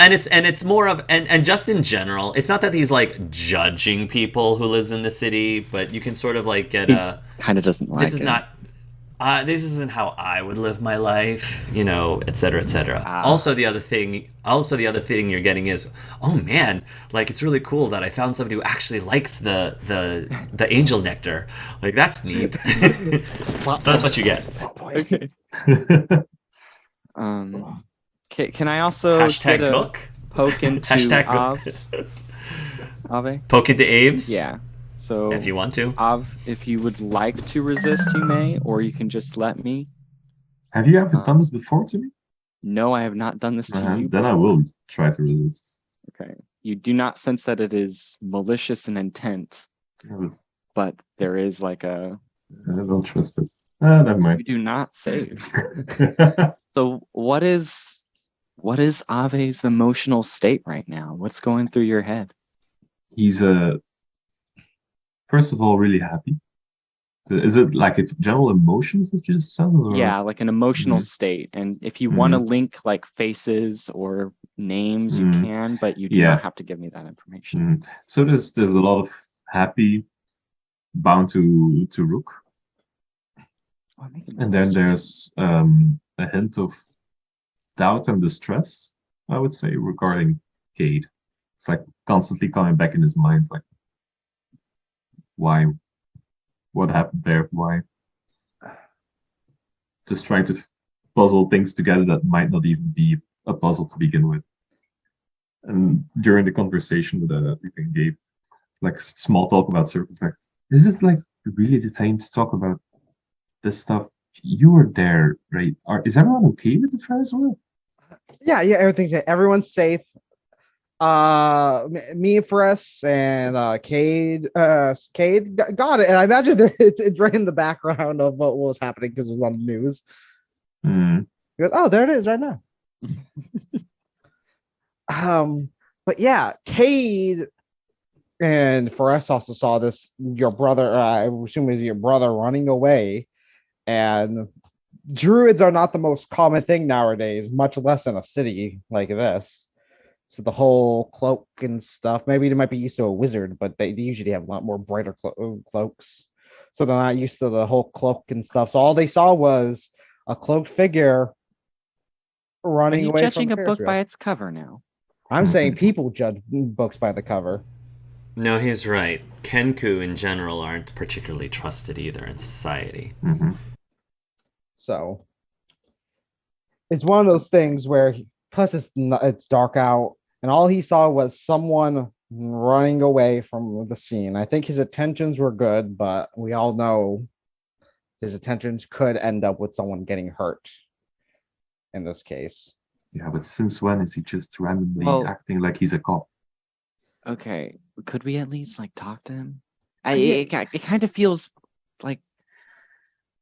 and it's more of and just in general, it's not that he's like judging people who lives in the city, but you can sort of like get He a kind of doesn't this like is it. not this isn't how I would live my life, et cetera, et cetera. Ah, Also the other thing you're getting is, oh man, like it's really cool that I found somebody who actually likes the angel nectar. Like that's neat. It's a plot So that's point. what you get. It's a plot point. okay. Um, can I also get Hashtag a cook. poke into Hashtag Av's Ave? poke into Aves Yeah. if So you want to. Av, if you would like to resist, you may, or you can just let me. Have you ever Uh, done this before to me? no, I have not done this to you Then I before. will try to resist. Okay. You do not sense that it is malicious in intent, Yeah, but there is like a I don't trust it. Never you mind. do not save. So what is Ave's emotional state right now? What's going through your head? He's first of all really happy. Is it like if general emotions that you just said, or Yeah, like an emotional Mhm. state. And if you want to Mhm. link like faces or names, you Mhm. can, but you do not Yeah. have to give me that information. So there's a lot of happy bound to Rook, Oh, I'm making my and then notes. there's a hint of doubt and distress, I would say, regarding Cade. It's like constantly coming back in his mind, like why, what happened there, why, just trying to puzzle things together that might not even be a puzzle to begin with. And during the conversation with Gabe, like small talk about circles, like, is this like really the time to talk about this stuff? You were there, right? Is everyone okay with the fair as well? Yeah, everyone's safe. Me for us and Cade got it, and I imagine that it's right in the background of what was happening because it was on the news. Mm, He goes, oh, there it is right now. um, but yeah, Cade and for us also saw this. Your brother, I assume, is your brother running away, and druids are not the most common thing nowadays, much less in a city like this. So the whole cloak and stuff, maybe they might be used to a wizard, but they usually have a lot more brighter cloaks. So they're not used to the whole cloak and stuff. So all they saw was a cloaked figure Are running you away from judging the a Ferris book by wheel. its cover now? I'm saying people judge books by the cover. No, he's right. Kenku in general aren't particularly trusted either in society. mhm. So it's one of those things where, plus it's dark out, and all he saw was someone running away from the scene. I think his intentions were good, but we all know his intentions could end up with someone getting hurt in this case. Yeah, but since when is he just randomly Well, acting like he's a cop? okay. Could we at least like talk to him? Yeah, It kind of feels like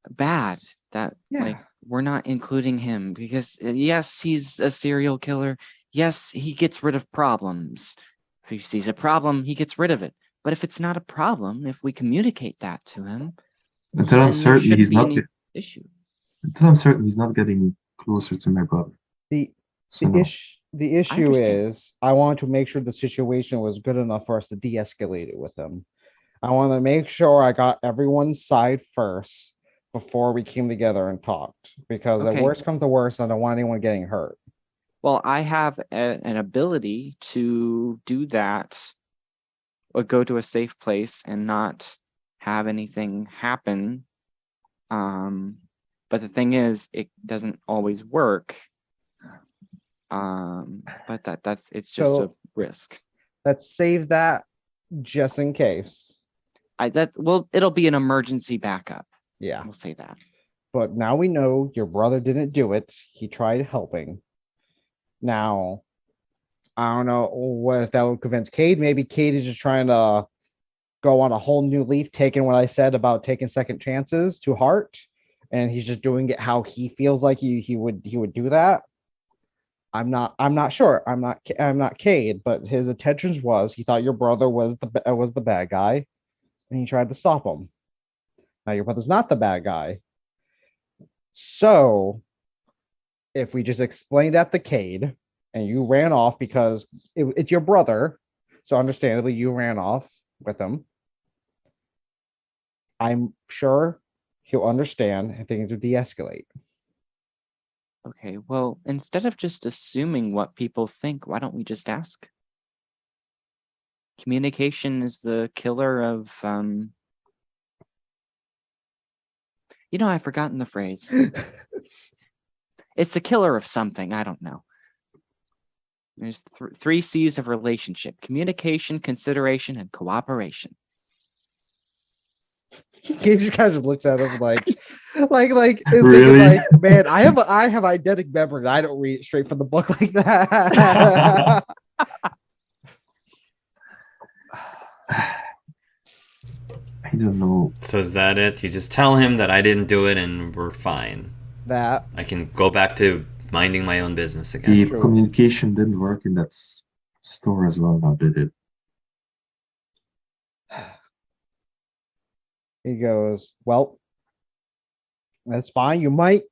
bad that like yeah. we're not including him because yes, he's a serial killer. Yes, he gets rid of problems. If he sees a problem, he gets rid of it. But if it's not a problem, if we communicate that to him, Until I'm then there certain shouldn't he's be not. any issue. Until I'm certain he's not getting closer to my brother. The So no. the I issue understand. is I wanted to make sure the situation was good enough for us to de-escalate it with him. I want to make sure I got everyone's side first before we came together and talked. Because at Okay. worst comes to worst, I don't want anyone getting hurt. Well, I have an ability to do that or go to a safe place and not have anything happen. But the thing is, it doesn't always work. But that's it's just a So risk. let's save that just in case. It'll be an emergency backup. Yeah. We'll say that. But now we know your brother didn't do it. He tried helping. Now, I don't know what if that would convince Cade. Maybe Cade is just trying to go on a whole new leaf, taking what I said about taking second chances to heart, and he's just doing it how he feels like he would do that. I'm not sure. I'm not Cade, but his intentions was he thought your brother was the bad guy, and he tried to stop him. Now your brother's not the bad guy. So if we just explain that to Cade, and you ran off because it's your brother. So understandably, you ran off with him. I'm sure he'll understand and things will de-escalate. Okay, well, instead of just assuming what people think, why don't we just ask? Communication is the killer of, I've forgotten the phrase. It's the killer of something. I don't know. There's three C's of relationship: communication, consideration, and cooperation. He just kind of just looks at him like Really? like, man, I have eidetic memory. And I don't read it straight from the book like that. I don't know. So is that it? You just tell him that I didn't do it and we're fine. That I can go back to minding my own business again. The Sure. communication didn't work in that store as well, now did it? he goes, well, that's fine. You might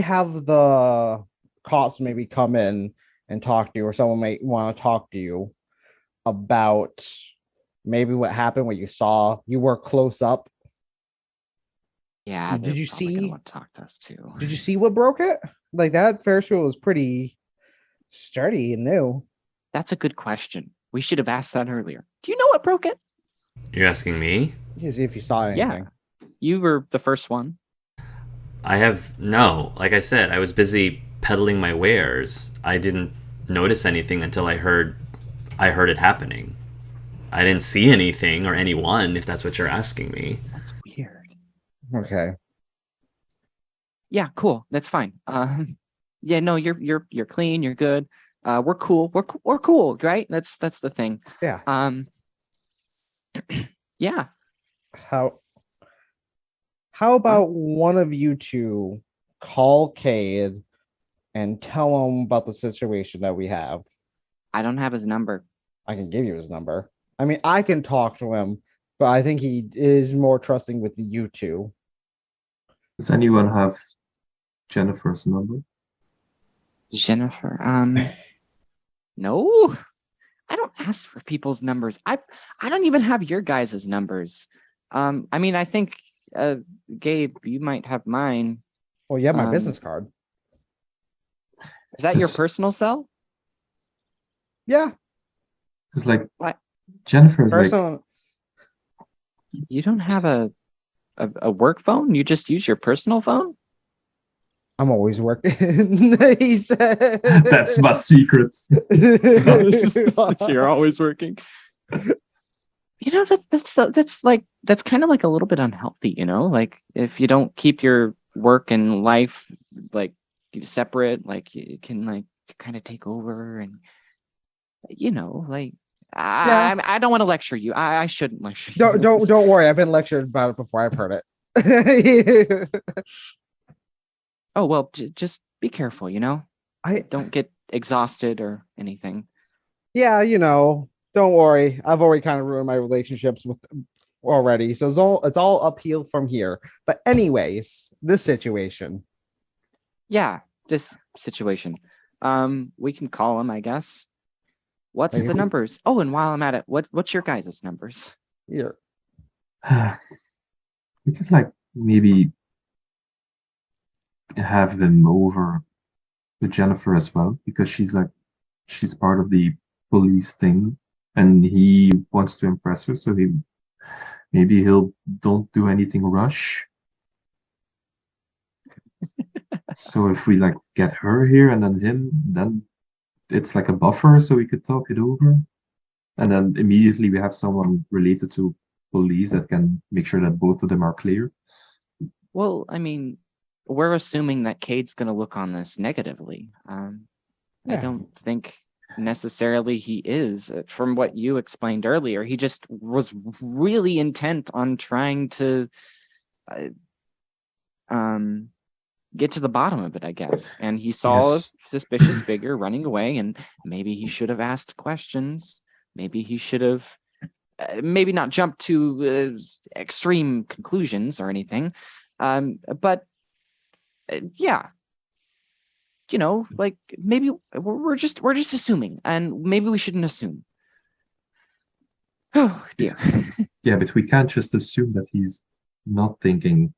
have the cops maybe come in and talk to you, or someone might want to talk to you about maybe what happened, what you saw. You were close up. Yeah, Did they're you probably gonna see- want to talk to us too. Did you see what broke it? Like that Ferris wheel was pretty sturdy and new. That's a good question. We should have asked that earlier. Do you know what broke it? You're asking me? You can see if you saw anything. Yeah. You were the first one. I have no. Like I said, I was busy peddling my wares. I didn't notice anything until I heard it happening. I didn't see anything or anyone, if that's what you're asking me. That's weird. Okay. Yeah, cool. That's fine. Yeah, no, you're clean. You're good. We're cool. We're cool, right? That's the thing. Yeah. Yeah. How about one of you two call Cade and tell him about the situation that we have? I don't have his number. I can give you his number. I mean, I can talk to him, but I think he is more trusting with you two. Does anyone have Jennifer's number? Jennifer. No. I don't ask for people's numbers. I don't even have your guys' numbers. I mean, I think Gabe, you might have mine. Well, you have my Um, business card. Is that your Yes. personal cell? Yeah. Because like What? Jennifer is like Personal. You don't have a work phone? You just use your personal phone? I'm always working. He said. that's my secret. You're always working. That's kind of like a little bit unhealthy, like if you don't keep your work and life like separate, like it can like kind of take over, and like I don't want to lecture you. I shouldn't lecture you. Don't worry. I've been lectured about it before. I've heard it. Oh well, just be careful. I Don't get exhausted or anything. yeah, don't worry. I've already kind of ruined my relationships with already. So it's all uphill from here. But anyways, this situation. Yeah, this situation. We can call him, I guess. What's Like, the numbers? Oh, and while I'm at it, what's your guys' numbers? Here. We could like maybe have them over with Jennifer as well, because she's part of the police thing and he wants to impress her, so maybe he'll don't do anything rush. So if we like get her here and then him, then it's like a buffer so we could talk it over. And then immediately we have someone related to police that can make sure that both of them are clear. Well, I mean, we're assuming that Cade's going to look on this negatively. I Yeah. don't think necessarily he is. From what you explained earlier, he just was really intent on trying to get to the bottom of it, I guess. And he saw Yes. a suspicious figure running away, and maybe he should have asked questions. Maybe he should have maybe not jumped to extreme conclusions or anything. But yeah. like maybe we're just assuming, and maybe we shouldn't assume. Oh dear. Yeah, but we can't just assume that he's not thinking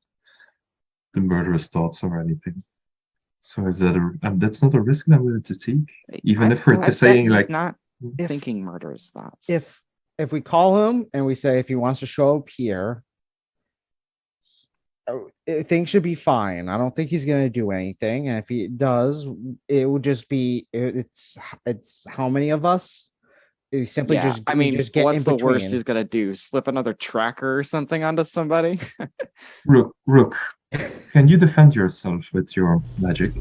the murderous thoughts or anything. So is that that's not a risk that I'm willing to take, even if we're I bet saying he's like, not If- thinking murderous thoughts. If we call him and we say if he wants to show up here, things should be fine. I don't think he's gonna do anything, and if he does, it will just be it's how many of us? We simply Yeah, just I we mean, just get what's in the worst between. he's gonna do? Slip another tracker or something onto somebody? Rook, can you defend yourself with your magic?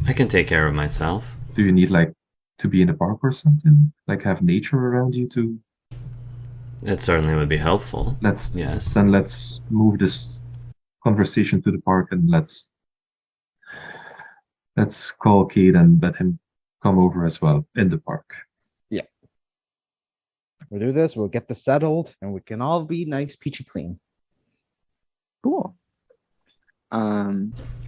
I can take care of myself. Do you need like to be in a park or something? Like have nature around you to It certainly would be helpful. let's Yes. then let's move this conversation to the park and let's call Kate and let him come over as well in the park. We'll do this. We'll get this settled, and we can all be nice, peachy clean. Cool. How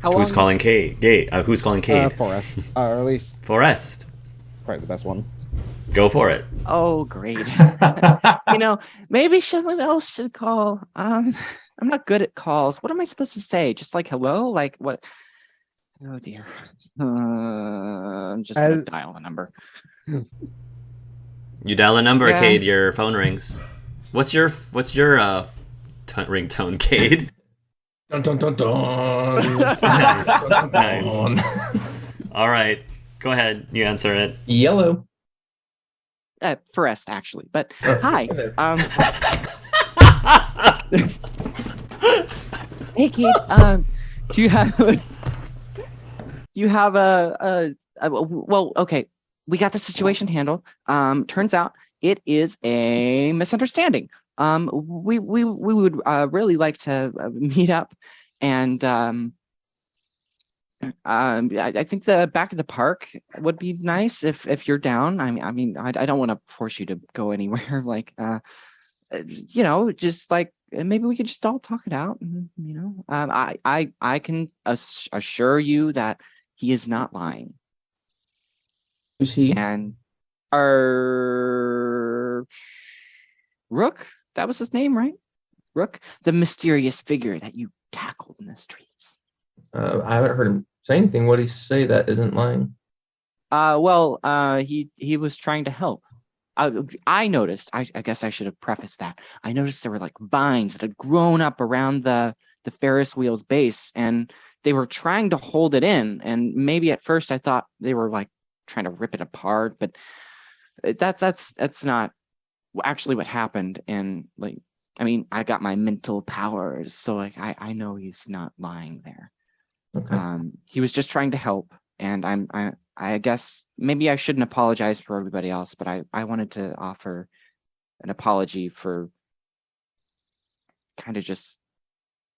Who's long? calling Cade? Who's calling Cade? Forest, or at least Forest. it's probably the best one. Go for it. Oh, great. Maybe someone else should call. I'm not good at calls. What am I supposed to say? Just like hello? Like what? Oh dear. I'm just gonna dial a number. You dial a number, Yeah. Cade. Your phone rings. What's your ringtone, Cade? Dun, dun, dun, dun. Nice. Dun, dun, Nice. dun. All right, go ahead. You answer it. Yellow. Forest actually, but Oh, hi. there. Hey Kate. Do you have well, okay. We got the situation handled. Turns out it is a misunderstanding. We would really like to meet up, and I think the back of the park would be nice if you're down. I mean, I don't want to force you to go anywhere. Like, just like maybe we could just all talk it out. And, I can assure you that he is not lying. Who's he? And our Rook, that was his name, right? Rook, the mysterious figure that you tackled in the streets. I haven't heard him say anything. What did he say that isn't lying? He was trying to help. I noticed. I guess I should have prefaced that. I noticed there were like vines that had grown up around the Ferris wheel's base, and they were trying to hold it in. And maybe at first I thought they were like trying to rip it apart, but that's not actually what happened. And like, I mean, I got my mental powers, so like I know he's not lying there. Okay. He was just trying to help, and I guess maybe I shouldn't apologize for everybody else, but I wanted to offer an apology for kind of just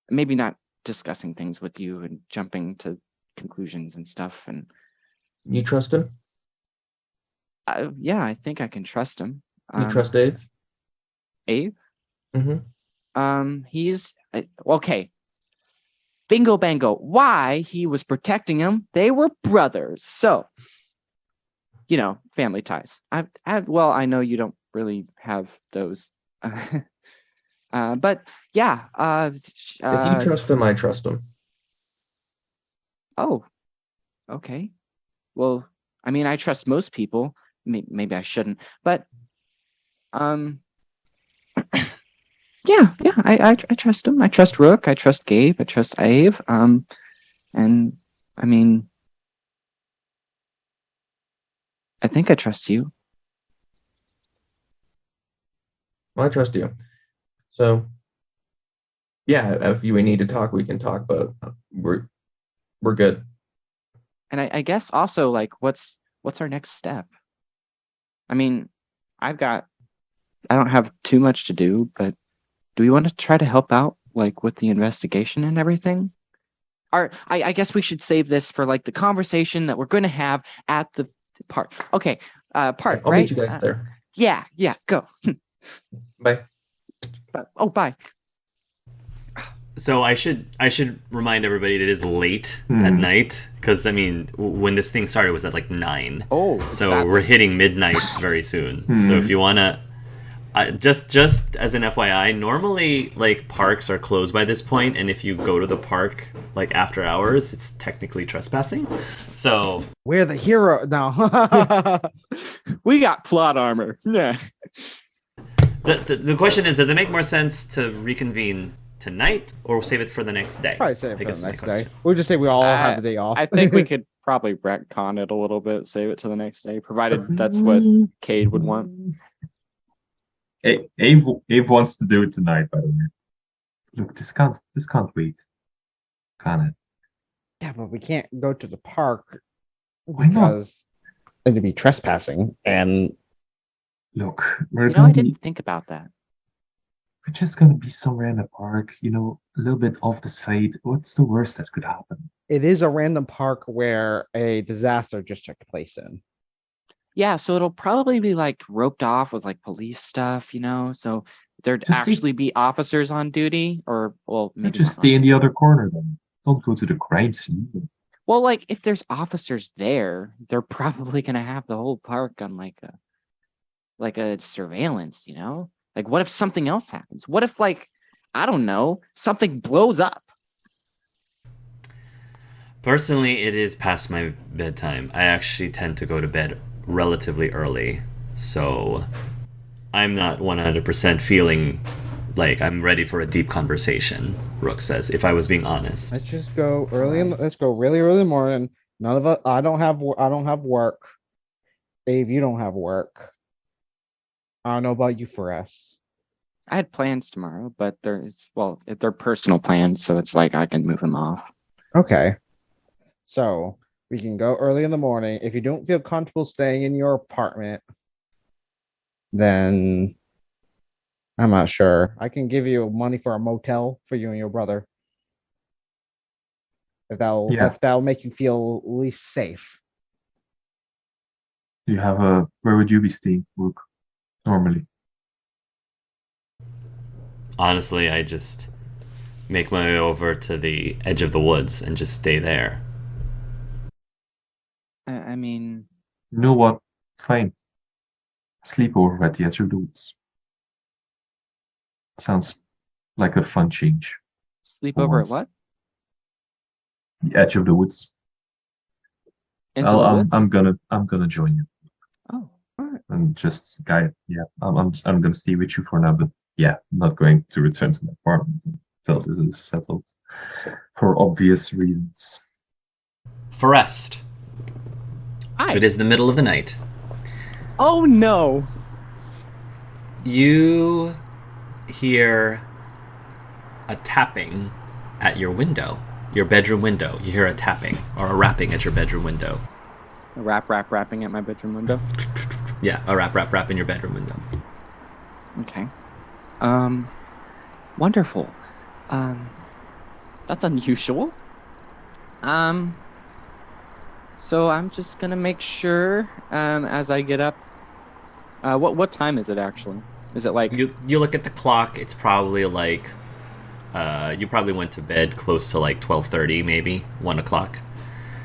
maybe not discussing things with you and jumping to conclusions and stuff. And You trust him? yeah, I think I can trust him. You trust Dave? Abe? Mm-hmm. He's okay. Bingo bango. Why he was protecting him? They were brothers, so family ties. Well, I know you don't really have those, but yeah. If you trust him, I trust him. Oh, okay. Well, I mean, I trust most people. Maybe I shouldn't, but yeah. I trust him. I trust Rook. I trust Gabe. I trust Ave. And I mean, I think I trust you. Well, I trust you. So, yeah, if we need to talk, we can talk. But we're good. And I guess also like, what's our next step? I mean, I don't have too much to do, but do we want to try to help out like with the investigation and everything? Or I guess we should save this for like the conversation that we're going to have at the park. Okay, park. I'll right? meet you guys there. Yeah, go. Bye. Oh, bye. So I should remind everybody it is late at night because I mean when this thing started it was at like 9. Oh, So we're hitting midnight very soon. So if you wanna, just as an FYI, normally like parks are closed by this point, and if you go to the park like after hours, it's technically trespassing. So We're the hero now. we got plot armor. Yeah. the question is, does it make more sense to reconvene tonight or save it for the next day? Probably say it I for guess the my next day. question. We'll just say we all have the day off. I think we could probably retcon it a little bit, save it to the next day, provided that's what Cade would want. Ave wants to do it tonight, by the way. Look, this can't wait. Can it? Yeah, but we can't go to the park Why not? because it'd be trespassing. And Look, we're You know, gonna I be didn't think about that. we're just gonna be somewhere in the park, a little bit off the side. What's the worst that could happen? it is a random park where a disaster just took place in. Yeah, so it'll probably be like roped off with like police stuff, so there'd Just actually be officers on duty, or well, maybe Just not stay on- in the other corner then. Don't go to the crime scene. Well, like if there's officers there, they're probably gonna have the whole park on like a surveillance, Like what if something else happens? What if like I don't know, something blows up? Personally, it is past my bedtime. I actually tend to go to bed relatively early, so I'm not 100% feeling like I'm ready for a deep conversation. Rook says, if I was being honest. Let's just go early. Let's go really early in the morning. None of us. I don't have work. Dave, you don't have work. I don't know about you, for us. I had plans tomorrow, but they're personal plans, so it's like I can move them off. Okay. So we can go early in the morning. If you don't feel comfortable staying in your apartment, then I'm not sure. I can give you money for a motel for you and your brother. If that'll make you feel at least safe. Do you have where would you be staying, Rook? Normally. Honestly, I just make my way over to the edge of the woods and just stay there. I mean, You know what? Fine. Sleep over at the edge of the woods. Sounds like a fun change. sleep For over at once. what? The edge of the woods. Into the woods? I'm gonna join you. Oh, And just I'm gonna stay with you for now, but yeah, I'm not going to return to my apartment until this is settled. For obvious reasons. Forest. hi. It is the middle of the night. Oh no. You hear a tapping at your window, your bedroom window. You hear a tapping or a rapping at your bedroom window. Rapping at my bedroom window. Yeah, a rap in your bedroom window. Okay. Wonderful. That's unusual. So I'm just gonna make sure, as I get up. What time is it actually? Is it like You look at the clock. It's probably like, you probably went to bed close to like 12:30, maybe 1 o'clock.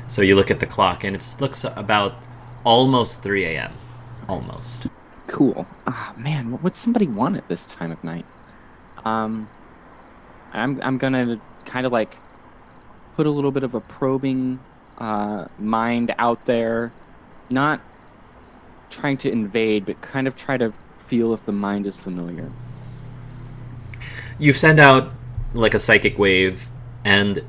So you look at the clock and it looks about almost 3 a.m. Almost. cool? Ah, man, what would somebody want at this time of night? I'm gonna kind of like put a little bit of a probing mind out there, not trying to invade, but kind of try to feel if the mind is familiar. You send out like a psychic wave, and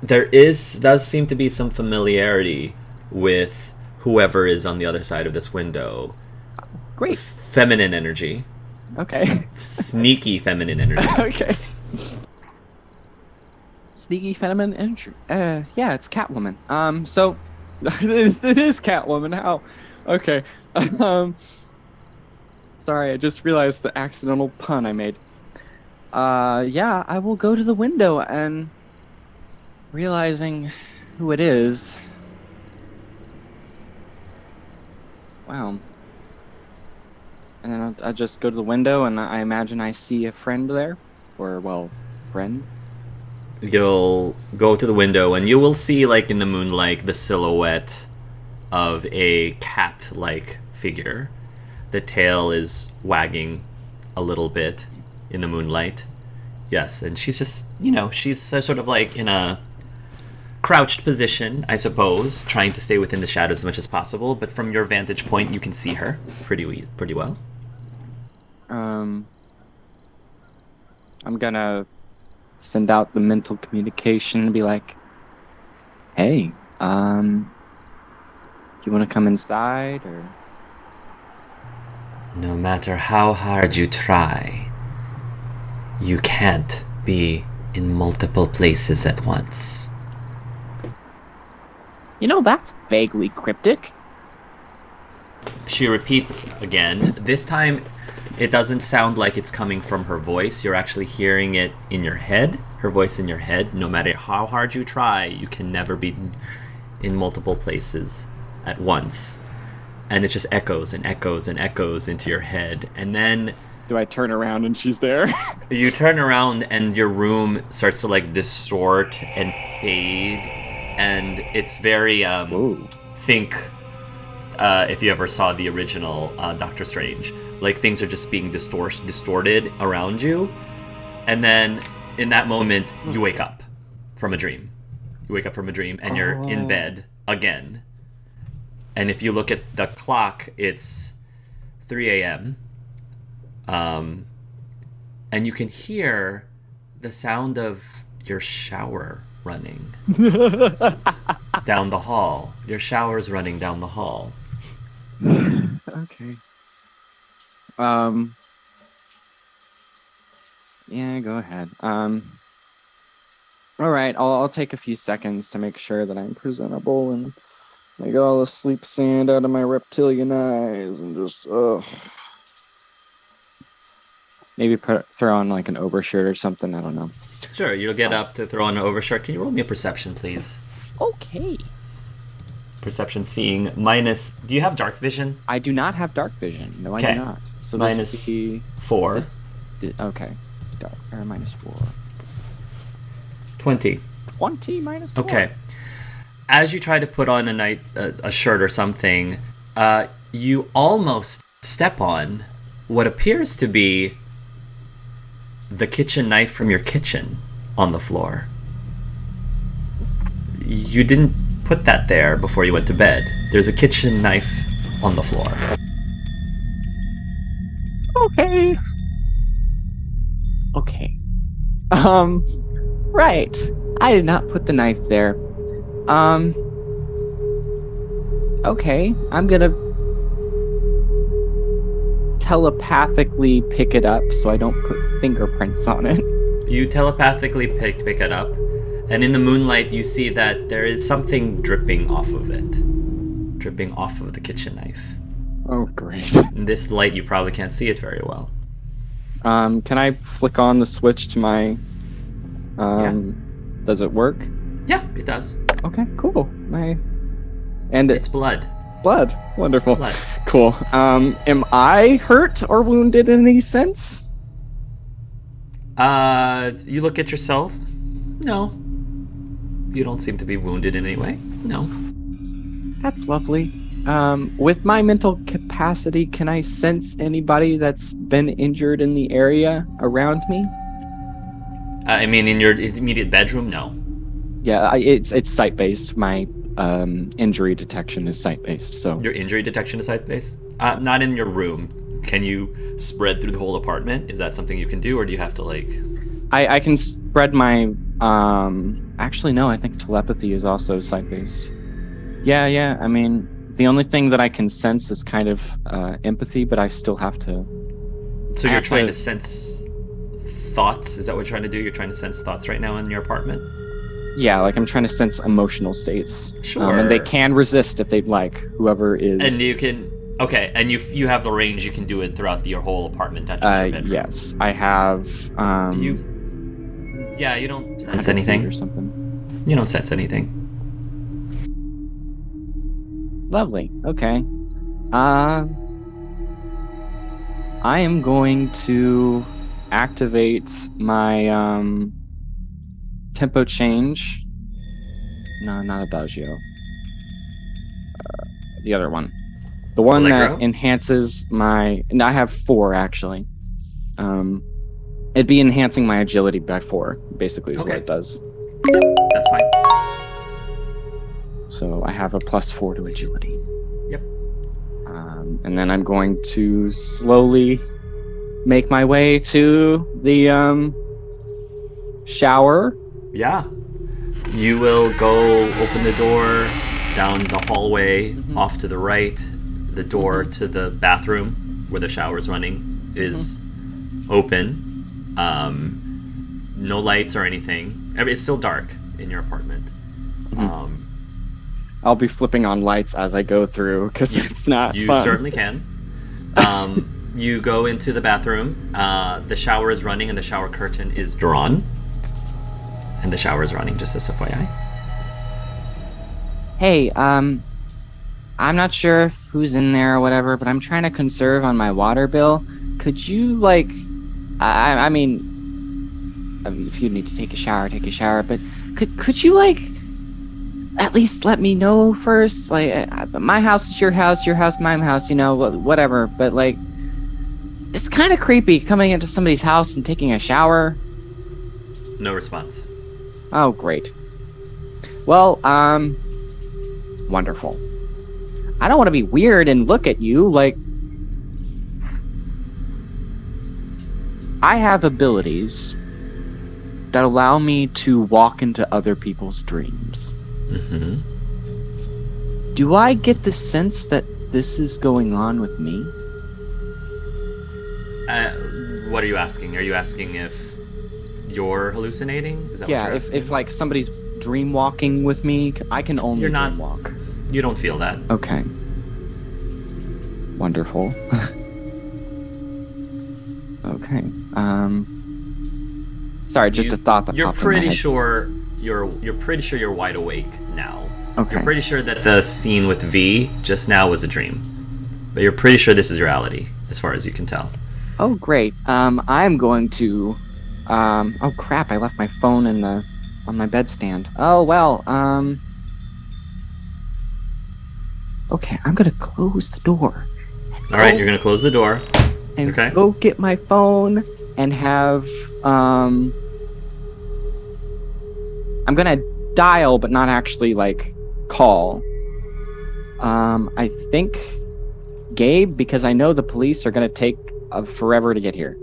does seem to be some familiarity with whoever is on the other side of this window. Great. Feminine energy. Okay. Sneaky feminine energy. Okay. Sneaky feminine energy. Yeah, it's Catwoman. So it is Catwoman. How? Okay. Sorry, I just realized the accidental pun I made. Yeah, I will go to the window and realizing who it is. Wow. And then I just go to the window and I imagine I see a friend there. Or, well, friend. you'll go to the window and you will see, like in the moonlight, the silhouette of a cat-like figure. The tail is wagging a little bit in the moonlight. Yes, and she's just, she's sort of like in a crouched position, I suppose, trying to stay within the shadows as much as possible, but from your vantage point, you can see her pretty well. I'm gonna send out the mental communication and be like, hey, you want to come inside, or? No matter how hard you try, you can't be in multiple places at once. That's vaguely cryptic. She repeats again. This time, it doesn't sound like it's coming from her voice. You're actually hearing it in your head, her voice in your head. No matter how hard you try, you can never be in multiple places at once. And it just echoes and echoes and echoes into your head. And then... Do I turn around and she's there? You turn around and your room starts to like distort and fade. And it's very... think... if you ever saw the original Doctor Strange, like things are just being distorted around you, and then in that moment you wake up from a dream. And you're in bed again. And if you look at the clock, it's 3 a.m. And you can hear the sound of your shower running down the hall. Your shower's running down the hall. Okay. Yeah, go ahead. All right, I'll take a few seconds to make sure that I'm presentable and I get all the sleep sand out of my reptilian eyes and just maybe throw on like an overshirt or something. I don't know. Sure, you'll get up to throw on an overshirt. Can you roll me a perception, please? Okay. Perception seeing minus... Do you have dark vision? I do not have dark vision. No, I do not. So minus this would be 4. Okay. Dark, minus 4. 20. 20 minus 4. Okay. As you try to put on a shirt or something, you almost step on what appears to be the kitchen knife from your kitchen on the floor. You didn't put that there before you went to bed. There's a kitchen knife on the floor. Okay. Right. I did not put the knife there. Okay. I'm gonna telepathically pick it up so I don't put fingerprints on it. You telepathically pick it up, and in the moonlight you see that there is something dripping off of it. Dripping off of the kitchen knife. Oh, great. In this light you probably can't see it very well. Can I flick on the switch to my... Does it work? Yeah, it does. Okay, cool. And it's blood. Blood. Wonderful. It's blood. Cool. Am I hurt or wounded in any sense? You look at yourself. No. You don't seem to be wounded in any way. No. That's lovely. With my mental capacity, can I sense anybody that's been injured in the area around me? I mean, in your immediate bedroom, no. Yeah, it's sight-based. My injury detection is sight-based, so... Your injury detection is sight-based? Not in your room. Can you spread through the whole apartment? Is that something you can do, or do you have to, like... I can spread my... Actually, no, I think telepathy is also sight-based. Yeah, I mean, the only thing that I can sense is kind of empathy, but I still have to... So you're trying to sense thoughts? Is that what you're trying to do? You're trying to sense thoughts right now in your apartment? Yeah, like I'm trying to sense emotional states. Sure. And they can resist if they'd like, whoever is... And you can... Okay, and you have the range, you can do it throughout your whole apartment, not just your bedroom. Yes, I have... Yeah, you don't sense anything. Or something. You don't sense anything. Lovely, okay. I am going to activate my tempo change. No, not Adagio. The other one. The one Allegro? that enhances my... And I have 4, actually. It'd be enhancing my agility by 4, basically, is what Okay. it does. Yep, that's fine. So I have a +4 to agility. Yep. And then I'm going to slowly make my way to the shower. Yeah. You will go open the door down the hallway, off to the right. The door to the bathroom where the shower's running is open. No lights or anything. It's still dark in your apartment. I'll be flipping on lights as I go through because it's not You fun. certainly can. You go into the bathroom. The shower is running and the shower curtain is drawn. And the shower is running, just as FYI. Hey, I'm not sure who's in there or whatever, but I'm trying to conserve on my water bill. Could you, like... I mean, if you need to take a shower, take a shower, but could you, like... at least let me know first? Like, my house is your house, my house, you know, whatever. But, like, it's kind of creepy coming into somebody's house and taking a shower. No response. Oh, great. Well, wonderful. I don't want to be weird and look at you, like... I have abilities that allow me to walk into other people's dreams. Mm-hmm. Do I get the sense that this is going on with me? What are you asking? Are you asking if you're hallucinating? Is that Yeah, what you're if asking? like somebody's dream walking with me, I can only You're not- dream walk. You don't feel that. Okay. Wonderful. Okay. Sorry, just a thought that You're popped in my pretty head. sure you're pretty sure you're wide awake now. Okay. You're pretty sure that the scene with V just now was a dream. But you're pretty sure this is reality, as far as you can tell. Oh, great. I'm going to... oh, crap, I left my phone on my bedstand. Oh, well, okay, I'm gonna close the door. Alright, you're gonna close the door. And Okay. go get my phone and have, I'm gonna dial, but not actually, like, call. I think Gabe, because I know the police are gonna take forever to get here.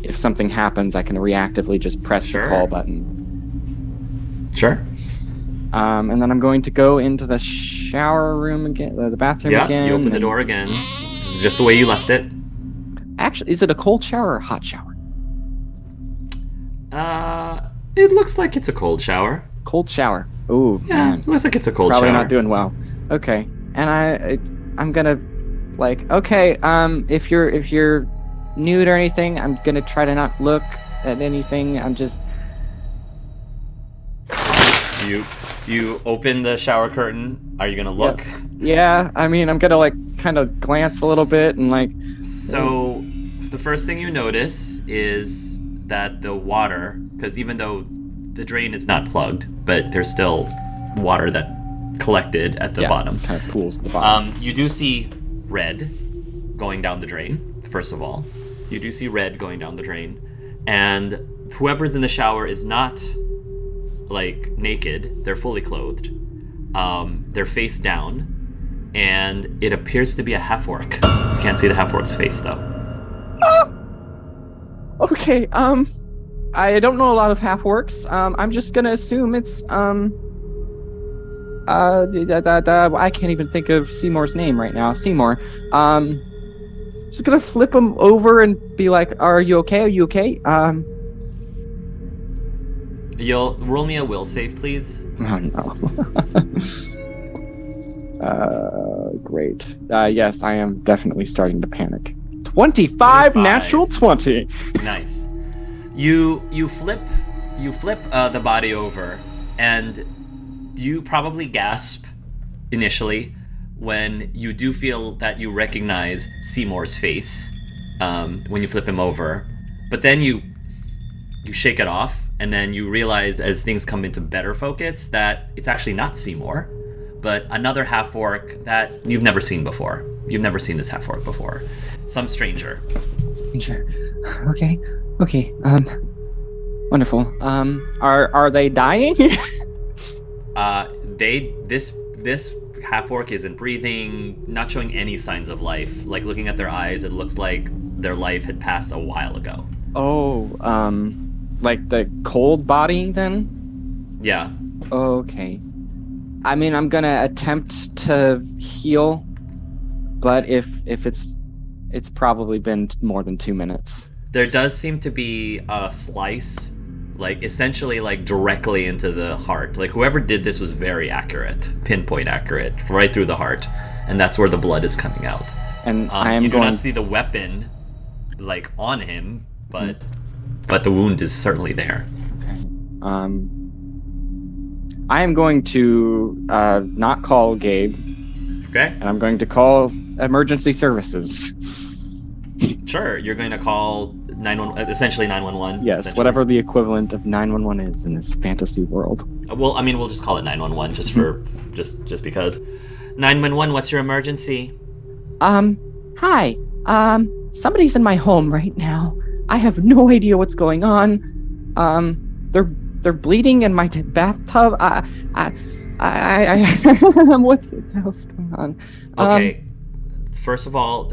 If something happens, I can reactively just press Sure. the call button. Sure. And then I'm going to go into the shower room again, the bathroom Yeah, again. you open the and- door again. This is just the way you left it. Actually, is it a cold shower or a hot shower? It looks like it's a cold shower. Cold shower. Ooh, Yeah, man. it looks like it's a cold Probably shower. not doing well. Okay, and I'm gonna, like, okay, if you're nude or anything, I'm gonna try to not look at anything. I'm just... You open the shower curtain. Are you gonna look? Yeah, I mean, I'm gonna, like, kind of glance a little bit and, like... So, the first thing you notice is that the water, because even though the drain is not plugged, but there's still water that collected at the bottom. kind of pools at the bottom. You do see red going down the drain, first of all. You do see red going down the drain. And whoever's in the shower is not, like, naked. They're fully clothed. They're face down. And it appears to be a half-orc. You can't see the half-orc's face, though. Okay, I don't know a lot of half-orcs. I'm just gonna assume it's, I can't even think of Seymour's name right now. Seymour. Just gonna flip him over and be like, "Are you okay? Are you okay?" You'll roll me a will save, please. Oh no. Great. Yes, I am definitely starting to panic. 25 natural 20. Nice. You flip the body over, and you probably gasp initially when you do feel that you recognize Seymour's face when you flip him over, but then you shake it off and then you realize as things come into better focus that it's actually not Seymour, but another half-orc that you've never seen before. You've never seen this half-orc before. Some stranger. Sure. Okay. Okay. Wonderful. Are they dying? This half-orc isn't breathing, not showing any signs of life. Like, looking at their eyes, it looks like their life had passed a while ago. Oh, like the cold body then? Yeah. Okay. I mean, I'm gonna attempt to heal, but if it's probably been more than 2 minutes. There does seem to be a slice, like essentially like directly into the heart. Like whoever did this was very accurate, pinpoint accurate, right through the heart, and that's where the blood is coming out. And I am you do going. not see the weapon, like on him, but the wound is certainly there. Okay. I am going to not call Gabe, Okay. and I'm going to call emergency services. Sure. You're going to call 911, essentially 911. Yes, essentially. whatever the equivalent of 911 is in this fantasy world. Well, I mean, we'll just call it 911 just for just because. 911. What's your emergency? Hi. Somebody's in my home right now. I have no idea what's going on. They're bleeding in my bathtub. What's the hell's going on? Okay. First of all,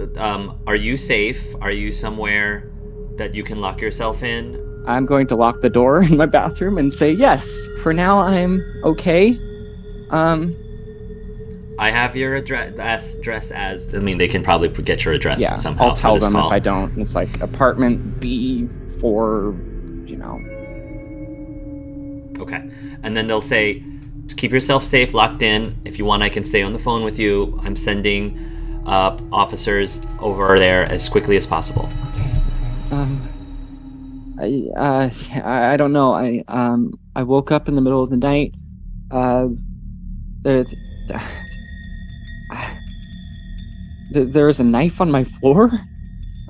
are you safe? Are you somewhere that you can lock yourself in? I'm going to lock the door in my bathroom and say yes. For now, I'm okay. I have your address as. I mean, they can probably get your address Yeah, somehow. I'll tell through this them call. if I don't. It's like apartment B4, you know. Okay. And then they'll say, keep yourself safe, locked in. If you want, I can stay on the phone with you. I'm sending officers over there as quickly as possible. I don't know. I woke up in the middle of the night. There's a knife on my floor.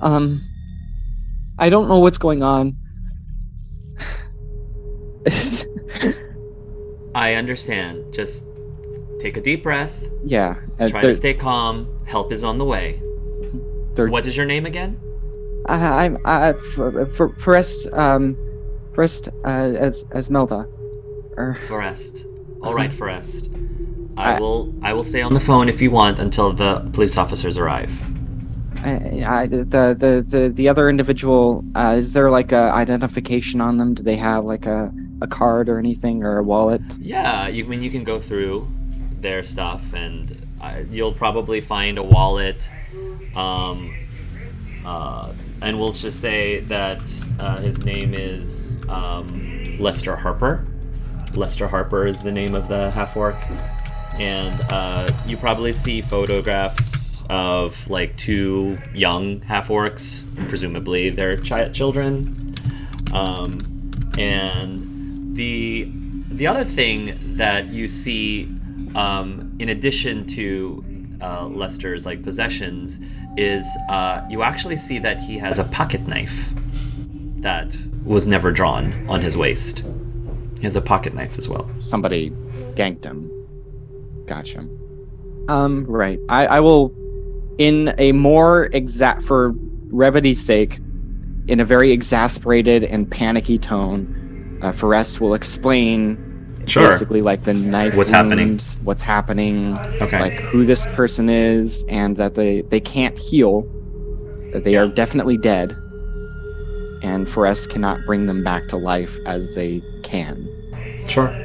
I don't know what's going on. I understand. Just take a deep breath. Yeah. Try to stay calm. Help is on the way. What is your name again? I'm Forrest Esmelda. Forrest. All right, Forrest. I will stay on the phone if you want until the police officers arrive. The other individual, is there like a identification on them? Do they have like a card or anything or a wallet? Yeah, you can go through their stuff and you'll probably find a wallet. And we'll just say that his name is Lester Harper. Lester Harper is the name of the half-orc. And you probably see photographs of like two young half-orcs, presumably their children. And the other thing that you see, in addition to Lester's like possessions, is you actually see that he has a pocket knife that was never drawn on his waist. He has a pocket knife as well. Somebody ganked him. Gotcha. Right. I will, in a more for brevity's sake, in a very exasperated and panicky tone, Forrest will explain basically like the knife what's wounds, what's happening, like who this person is, and that they can't heal, that they are definitely dead, and Forrest cannot bring them back to life as they can. Sure.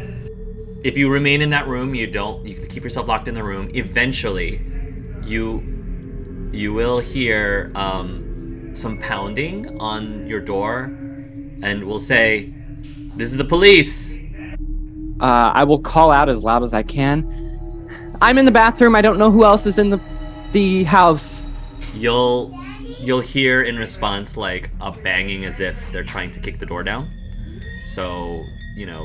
If you remain in that room, you can keep yourself locked in the room. Eventually, you will hear some pounding on your door, and will say, "This is the police." I will call out as loud as I can. I'm in the bathroom. I don't know who else is in the house. You'll hear in response like a banging as if they're trying to kick the door down. So,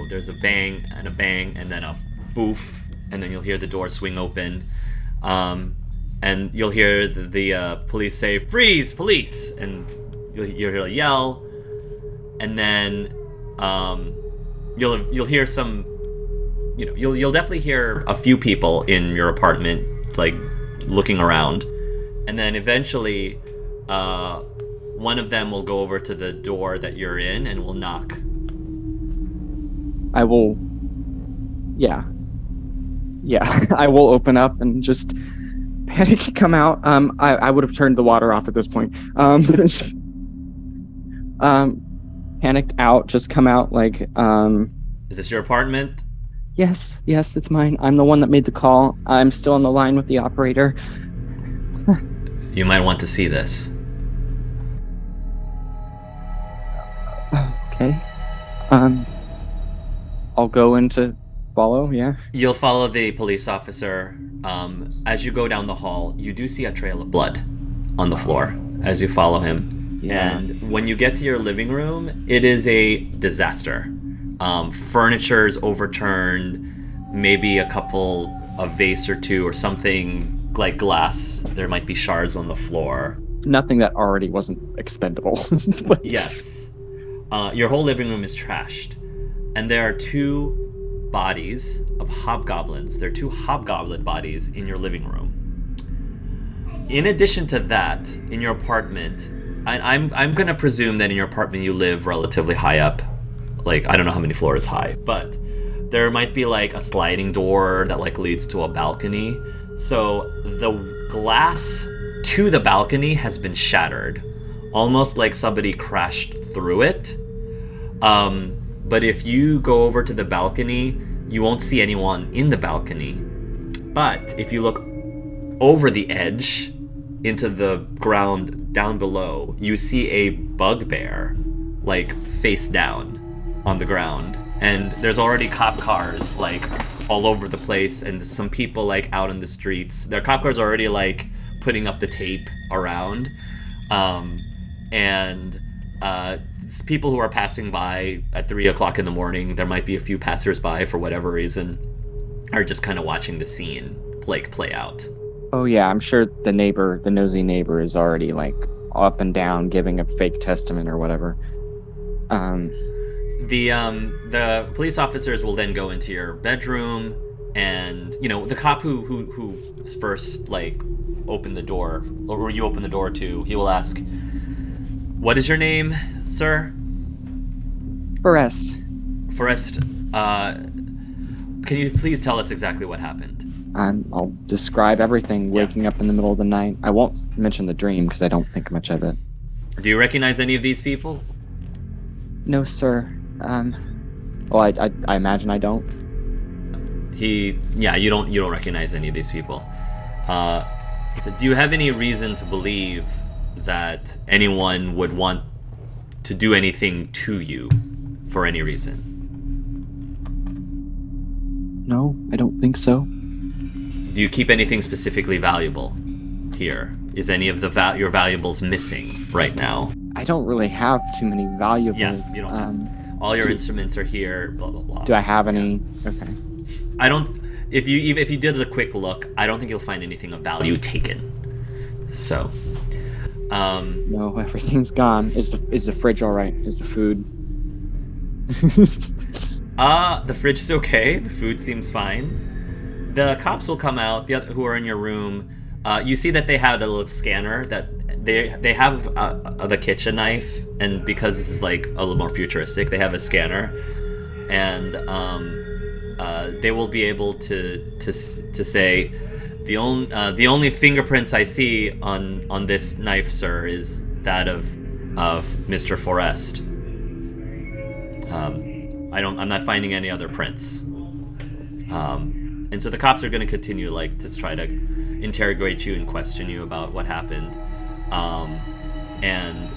there's a bang, and then a boof, and then you'll hear the door swing open. And you'll hear the police say, "Freeze, police!" And you'll hear a yell. And then you'll hear some, you'll definitely hear a few people in your apartment like looking around, and then eventually one of them will go over to the door that you're in and will knock. I will. Yeah. I will open up and just panic come out. I would have turned the water off at this point. Panicked out, just come out like, Is this your apartment? yes, it's mine. I'm the one that made the call. I'm still on the line with the operator. You might want to see this. Okay. I'll go in to follow, yeah. You'll follow the police officer. As you go down the hall, you do see a trail of blood on the floor as you follow him. Yeah. And when you get to your living room, it is a disaster. Furniture's overturned, maybe a vase or two or something like glass. There might be shards on the floor. Nothing that already wasn't expendable. Yes. Your whole living room is trashed. And there are two bodies of hobgoblins. There are two hobgoblin bodies in your living room. In addition to that, in your apartment, I'm gonna presume that in your apartment you live relatively high up. Like, I don't know how many floors high, but there might be like a sliding door that like leads to a balcony. So the glass to the balcony has been shattered, almost like somebody crashed through it. But if you go over to the balcony, you won't see anyone in the balcony. But if you look over the edge into the ground down below, you see a bugbear, like face down on the ground. And there's already cop cars like all over the place, and some people like out in the streets. Their cop cars are already like putting up the tape around. People who are passing by at 3 o'clock in the morning, there might be a few passersby for whatever reason, are just kind of watching the scene play out. Oh yeah, I'm sure the nosy neighbor is already like up and down giving a fake testament or whatever. The police officers will then go into your bedroom, and the cop who first like opened the door, or you open the door to, he will ask, "What is your name, sir?" Forrest. Can you please tell us exactly what happened? I'll describe everything. Yeah. Waking up in the middle of the night. I won't mention the dream because I don't think much of it. Do you recognize any of these people? No, sir. Well, I imagine I don't. You don't recognize any of these people. So do you have any reason to believe that anyone would want to do anything to you for any reason? No, I don't think so. Do you keep anything specifically valuable here? Is any of your valuables missing right now? I don't really have too many valuables. Yeah, you don't. All your instruments are here. Blah blah blah. Do I have any? Okay. I don't. If you did a quick look, I don't think you'll find anything of value taken. So. No, everything's gone. Is the fridge all right? Is the food? The fridge is okay. The food seems fine. The cops will come out. Who are in your room. You see that they have a little scanner that they have the kitchen knife, and because this is like a little more futuristic, they have a scanner, and they will be able to say the only fingerprints I see on this knife, sir, is that of Mr. Forrest. I'm not finding any other prints. And so the cops are going to continue like to try to interrogate you and question you about what happened. And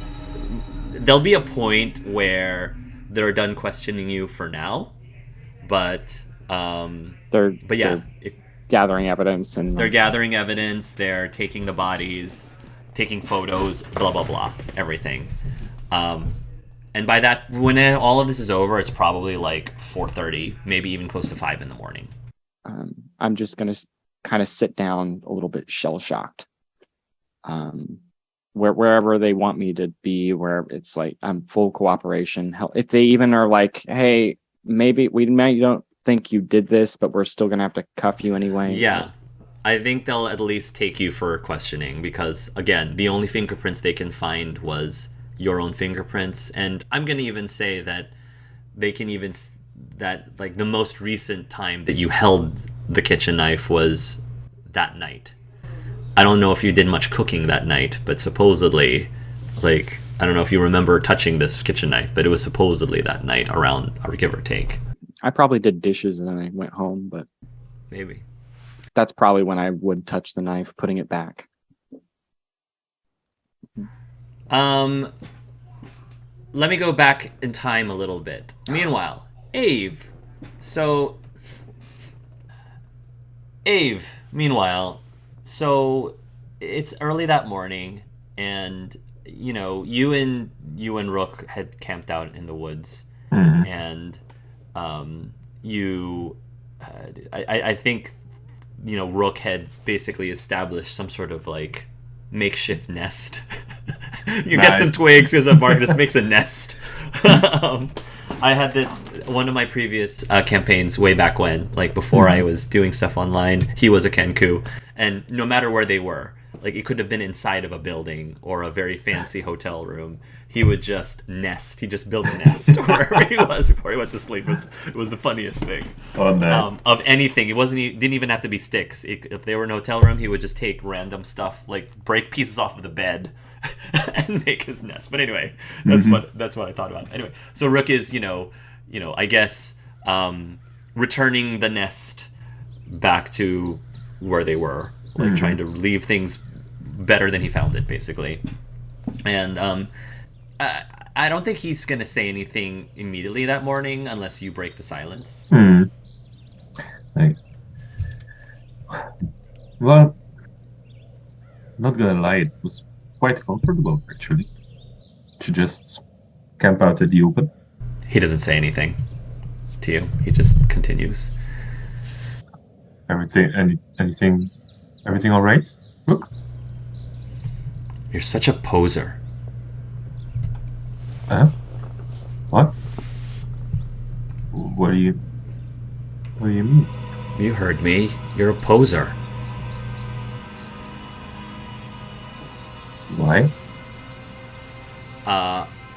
there'll be a point where they're done questioning you for now, but They're gathering evidence and they're gathering evidence. They're taking the bodies, taking photos, blah blah blah, everything. And by that, when all of this is over, it's probably like 4:30, maybe even close to 5 in the morning. I'm just gonna kind of sit down a little bit shell shocked. Wherever they want me to be, where it's like I'm full cooperation. Hell, if they even are like, "Hey, maybe we might don't think you did this, but we're still gonna have to cuff you anyway. Yeah. I think they'll at least take you for questioning because, again, the only fingerprints they can find was your own fingerprints. And I'm going to even say that they can even, that like the most recent time that you held the kitchen knife was that night. I don't know if you did much cooking that night, but supposedly, like, I don't know if you remember touching this kitchen knife, but it was supposedly that night around, give or take. I probably did dishes and then I went home, but Maybe. that's probably when I would touch the knife, putting it back. Let me go back in time a little bit. Meanwhile, Ave. So, Ave, meanwhile, so it's early that morning, and you and Rook had camped out in the woods, and I think Rook had basically established some sort of like makeshift nest. You get some twigs because a bark just makes a nest. I had this one of my previous campaigns way back when, like before I was doing stuff online. He was a Kenku, and no matter where they were, like it could have been inside of a building or a very fancy hotel room, he would just nest. He just built a nest wherever he was before he went to sleep. It was the funniest thing. Oh, nice. Of anything. It didn't even have to be sticks. If they were in a hotel room, he would just take random stuff, like break pieces off of the bed and make his nest. But anyway, that's what I thought about. Anyway, so Rook is, I guess, returning the nest back to where they were, like trying to leave things better than he found it, basically. And I don't think he's gonna say anything immediately that morning unless you break the silence. Well, not gonna lie, it was quite comfortable actually to just camp out in the open. He doesn't say anything to you. He just continues. Everything all right? Look. You're such a poser. What? What do you mean? You heard me. You're a poser. Why?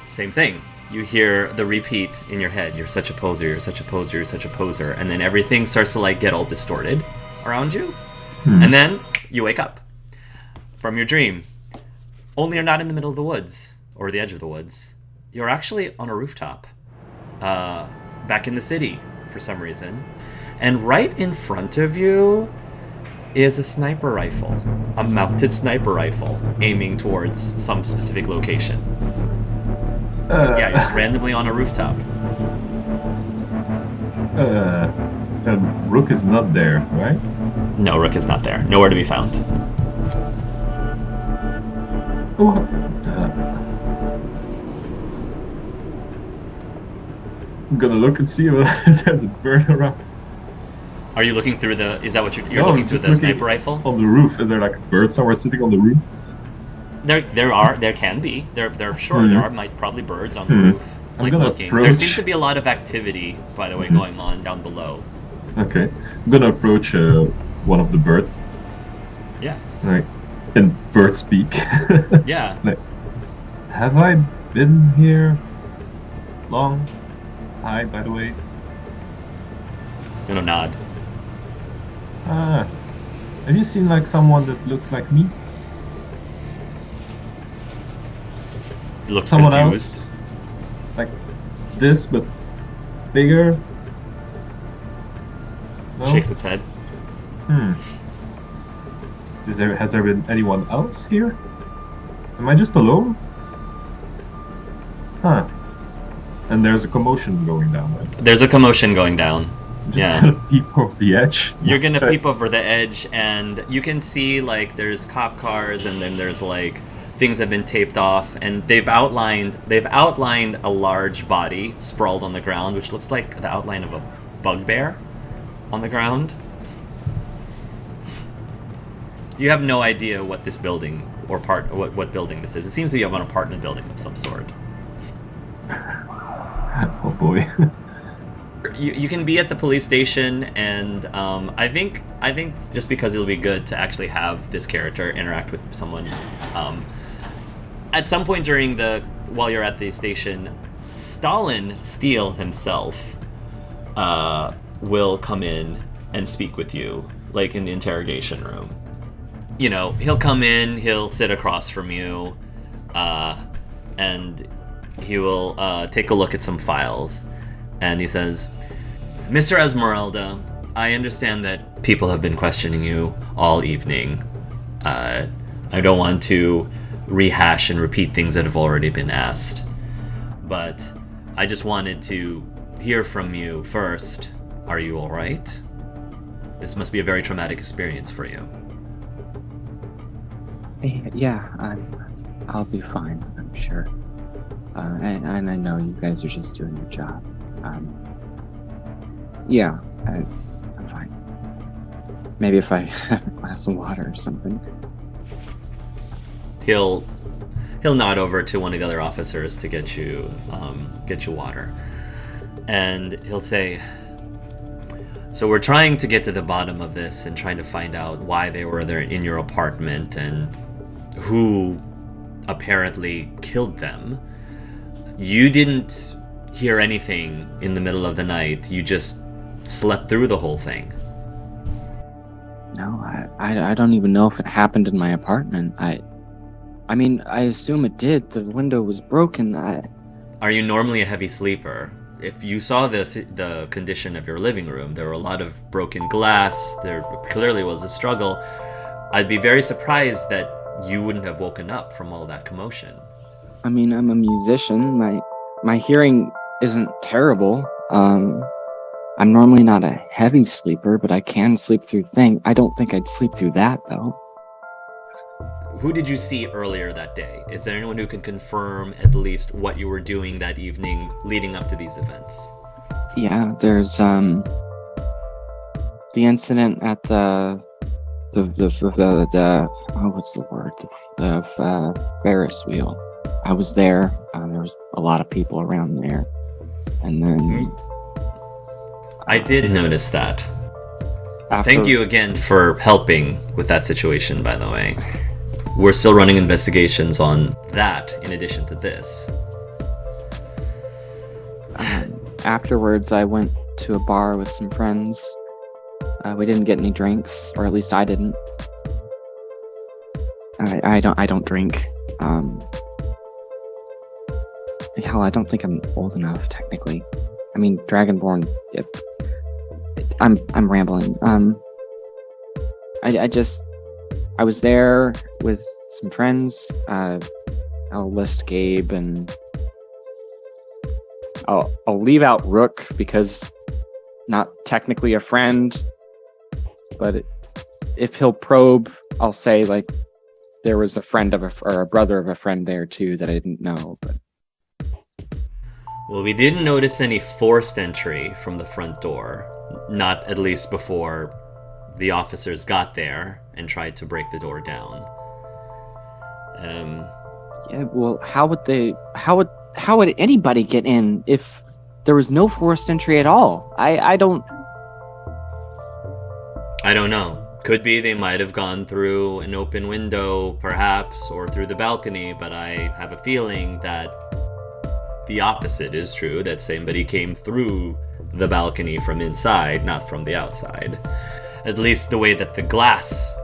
Same thing. You hear the repeat in your head. You're such a poser. You're such a poser. You're such a poser. And then everything starts to like get all distorted around you. And then you wake up from your dream. Only you're not in the middle of the woods or the edge of the woods. You're actually on a rooftop, back in the city for some reason. And right in front of you is a sniper rifle, a mounted sniper rifle aiming towards some specific location. Yeah, you're just randomly on a rooftop. And Rook is not there, right? No, Rook is not there. Nowhere to be found. I'm gonna look and see if there's a bird around. Are you looking through the... Is that what you're looking through the sniper rifle? On the roof. Is there like a bird somewhere sitting on the roof? There can be. There might probably birds on the roof. Like looking. There seems to be a lot of activity, by the way, going on down below. Okay. I'm gonna approach one of the birds. Yeah. Like, in bird speak. Yeah. Like, have I been here long? Hi, by the way. It's gonna nod. Have you seen like someone that looks like me? It looks Someone confused. else? Like this, but bigger? No? Shakes its head. Has there been anyone else here? Am I just alone? Huh. And there's a commotion going down, right? There's a commotion going down. Just gonna peep over the edge. You're gonna peep over the edge, and you can see like there's cop cars, and then there's like things have been taped off, and they've outlined a large body sprawled on the ground, which looks like the outline of a bugbear on the ground. You have no idea what this building or what building this is. It seems to be an apartment building of some sort. Oh boy. You can be at the police station, and I think just because it'll be good to actually have this character interact with someone. At some point while you're at the station, Stalin Steele himself will come in and speak with you, like in the interrogation room. You know, he'll come in, he'll sit across from you, and he will take a look at some files, and he says, "Mr. Esmeralda, I understand that people have been questioning you all evening. I don't want to rehash and repeat things that have already been asked, but I just wanted to hear from you first. Are you all right? This must be a very traumatic experience for you." Yeah, I'll be fine, I'm sure. And I know you guys are just doing your job. Yeah, I'm fine. Maybe if I have a glass of water or something. He'll nod over to one of the other officers to get you water, and he'll say, "So we're trying to get to the bottom of this and trying to find out why they were there in your apartment and who apparently killed them. You didn't hear anything in the middle of the night. You just slept through the whole thing." No, I don't even know if it happened in my apartment. I mean, I assume it did. The window was broken. Are you normally a heavy sleeper? If you saw the condition of your living room, there were a lot of broken glass. There clearly was a struggle. I'd be very surprised that you wouldn't have woken up from all that commotion. I mean, I'm a musician. My hearing isn't terrible. I'm normally not a heavy sleeper, but I can sleep through things. I don't think I'd sleep through that, though. Who did you see earlier that day? Is there anyone who can confirm at least what you were doing that evening leading up to these events? Yeah, there's the incident at the what's the word? The Ferris wheel. I was there. There was a lot of people around there, and then I did notice that. after, Thank you again for helping with that situation, by the way. We're still running investigations on that in addition to this. Afterwards, I went to a bar with some friends. We didn't get any drinks, or at least I didn't. I don't drink. Hell, I don't think I'm old enough technically. I mean, Dragonborn. I'm rambling. I was there with some friends. I'll list Gabe, and I'll leave out Rook because not technically a friend, but if he'll probe, I'll say like there was a friend of or a brother of a friend there too that I didn't know. But Well, we didn't notice any forced entry from the front door, not at least before the officers got there and tried to break the door down. yeah, well, how would anybody get in if there was no forced entry at all? I don't know. Could be they might have gone through an open window, perhaps, or through the balcony, but I have a feeling that the opposite is true, that somebody came through the balcony from inside, not from the outside. At least the way that the glass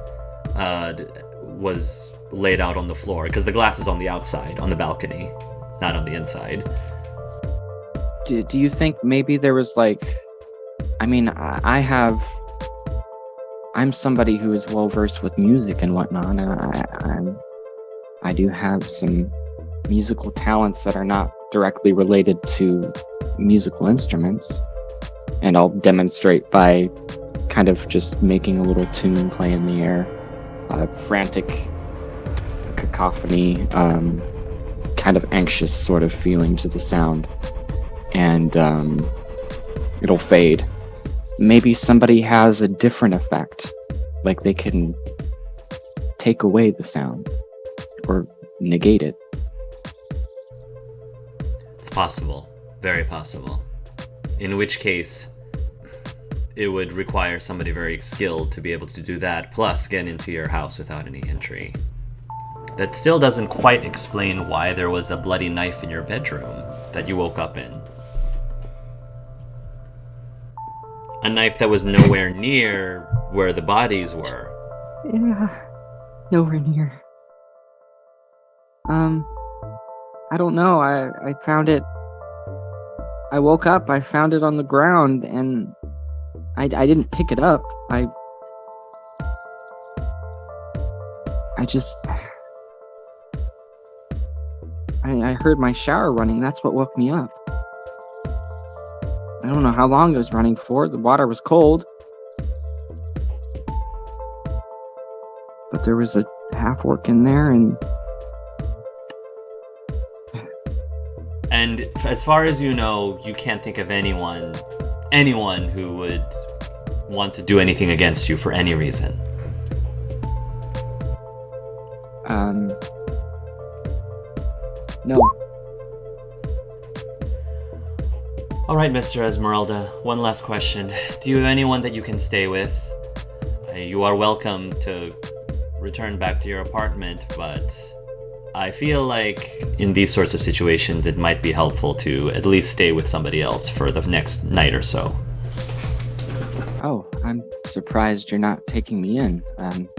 was laid out on the floor, because the glass is on the outside, on the balcony, not on the inside. do you think maybe there was like, I mean, I'm somebody who is well versed with music and whatnot, and I do have some musical talents that are not directly related to musical instruments, and I'll demonstrate by kind of just making a little tune play in the air, frantic cacophony, kind of anxious sort of feeling to the sound, and it'll fade. Maybe somebody has a different effect, like they can take away the sound or negate it. It's possible. Very possible. In which case, it would require somebody very skilled to be able to do that, plus get into your house without any entry. That still doesn't quite explain why there was a bloody knife in your bedroom that you woke up in. A knife that was nowhere near where the bodies were. Yeah, nowhere near. I don't know. I found it. I woke up. I found it on the ground, and I didn't pick it up. I just. I heard my shower running. That's what woke me up. I don't know how long it was running for. The water was cold. But there was a half orc in there, and as far as you know, you can't think of anyone who would want to do anything against you for any reason. No. All right, Mr. Esmeralda, one last question. Do you have anyone that you can stay with? You are welcome to return back to your apartment, but I feel like in these sorts of situations, it might be helpful to at least stay with somebody else for the next night or so. Oh, I'm surprised you're not taking me in.